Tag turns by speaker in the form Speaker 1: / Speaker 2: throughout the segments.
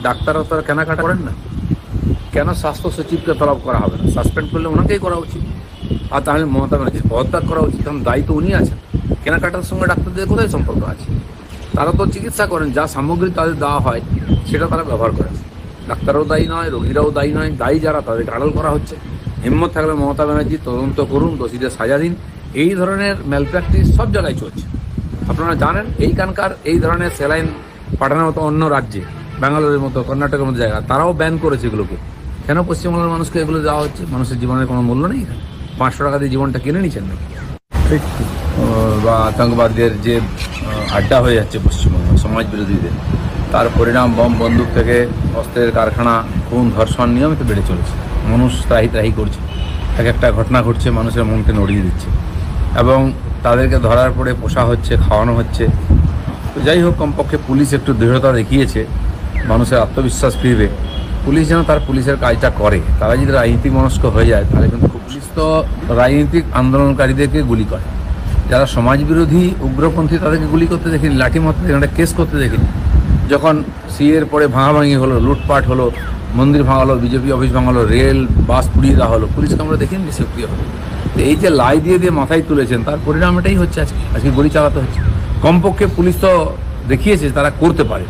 Speaker 1: ডাক্তাররা তো আর কেনাকাটা করেন না। কেন স্বাস্থ্য সচিবকে তলব করা হবে না? সাসপেন্ড করলে ওনাকেই করা উচিত। আর তাহলে মমতা ব্যানার্জির পদত্যাগ করা উচিত, কারণ দায়ী তো উনি আছেন। কেনাকাটার সঙ্গে ডাক্তারদের কোথায় সম্পর্ক আছে? তারা তো চিকিৎসা করেন, যা সামগ্রী তাদের দেওয়া হয় সেটা তারা ব্যবহার করেন। ডাক্তারও দায়ী নয়, রোগীরাও দায়ী নয়, দায়ী যারা তাদেরকে আড়াল করা হচ্ছে। হিম্মত থাকলে মমতা ব্যানার্জি তদন্ত করুন, দোষীদের সাজা দিন। এই ধরনের ম্যালপ্র্যাকটিস সব জায়গায় চলছে। আপনারা জানেন এইখানকার এই ধরনের স্যালাইন পাঠানোর মতো অন্য রাজ্যে, ব্যাঙ্গালোরের মতো, কর্ণাটকের মতো জায়গা, তারাও ব্যান করেছে এগুলোকে। কেন পশ্চিমবাংলার মানুষকে এগুলো দেওয়া হচ্ছে? মানুষের জীবনের কোনো মূল্য নেই এখানে? 500 টাকা দিয়ে জীবনটা কিনে নিচ্ছেন নাকি? ঠিক বা আতঙ্কবাদীদের যে আড্ডা হয়ে যাচ্ছে পশ্চিমবঙ্গ সমাজ বিরোধীদের, তার পরিণাম বম বন্দুক থেকে অস্ত্রের কারখানা, খুন, ধর্ষণ নিয়মিত বেড়ে চলেছে। মানুষ ত্রাহি ত্রাহি করছে, এক একটা ঘটনা ঘটছে, মানুষের মনকে নড়িয়ে দিচ্ছে এবং তাদেরকে ধরার পরে পোষা হচ্ছে, খাওয়ানো হচ্ছে। তো যাই হোক, কমপক্ষে পুলিশ একটু দৃঢ়তা দেখিয়েছে, মানুষের আত্মবিশ্বাস ফিরবে। পুলিশ যেন তার পুলিশের কাজটা করে। তারা যদি রাজনীতিক মনস্ক হয়ে যায় তাহলে কিন্তু পুলিশ তো রাজনীতিক আন্দোলনকারীদেরকে গুলি করে। যারা সমাজবিরোধী উগ্রপন্থী তাদেরকে গুলি করতে দেখিনি, লাঠি মারতে দেখিনি, একটা কেস করতে দেখিনি। যখন সিএর পরে ভাঙাভাঙি হলো, লুটপাট হলো, মন্দির ভাঙালো, বিজেপি অফিস ভাঙালো, রেল বাস পুড়িয়ে দেওয়া হলো, পুলিশকে আমরা দেখিনি সক্রিয় হলো। তো এই যে লাই দিয়ে দিয়ে মাথায় তুলেছেন, তার পরিণাম এটাই হচ্ছে। আজকে গুলি চালাতে হচ্ছে। কমপক্ষে পুলিশ তো দেখিয়েছে তারা করতে পারে।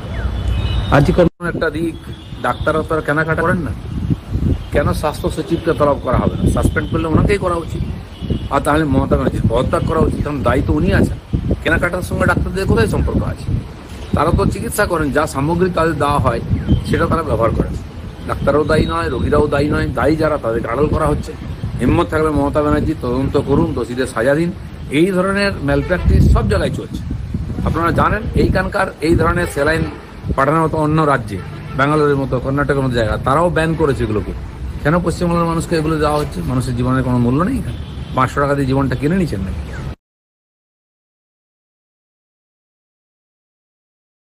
Speaker 1: আজকে কোনো একটা দিক, ডাক্তাররা তো আর কেনাকাটা করেন না। কেন স্বাস্থ্য সচিবকে তলব করা হবে না? সাসপেন্ড করলে ওনাকেই করা উচিত। আর তাহলে মমতা ব্যানার্জির পদত্যাগ করা উচিত, কারণ দায়ী তো উনি আছেন। কেনাকাটার সঙ্গে ডাক্তারদের কোথায় সম্পর্ক আছে? তারা তো চিকিৎসা করেন, যা সামগ্রী তাদের দেওয়া হয় সেটা তারা ব্যবহার করেন। ডাক্তারও দায়ী নয়, রোগীরাও দায়ী নয়, দায়ী যারা তাদেরকে আড়াল করা হচ্ছে। হিম্মত থাকলে মমতা ব্যানার্জি তদন্ত করুন, দোষীদের সাজা দিন। এই ধরনের ম্যালপ্র্যাকটিস সব জায়গায় চলছে। আপনারা জানেন এইখানকার এই ধরনের স্যালাইন পাঠানোর মতো অন্য রাজ্যে, ব্যাঙ্গালোরের মতো, কর্ণাটকের মতো জায়গা, তারাও ব্যান করেছে এগুলোকে। কেন পশ্চিমবাংলার মানুষকে এগুলো দেওয়া হচ্ছে? মানুষের জীবনের কোনো মূল্য নেই এখানে? 500 টাকা দিয়ে জীবনটা কিনে নিচ্ছেন নাকি?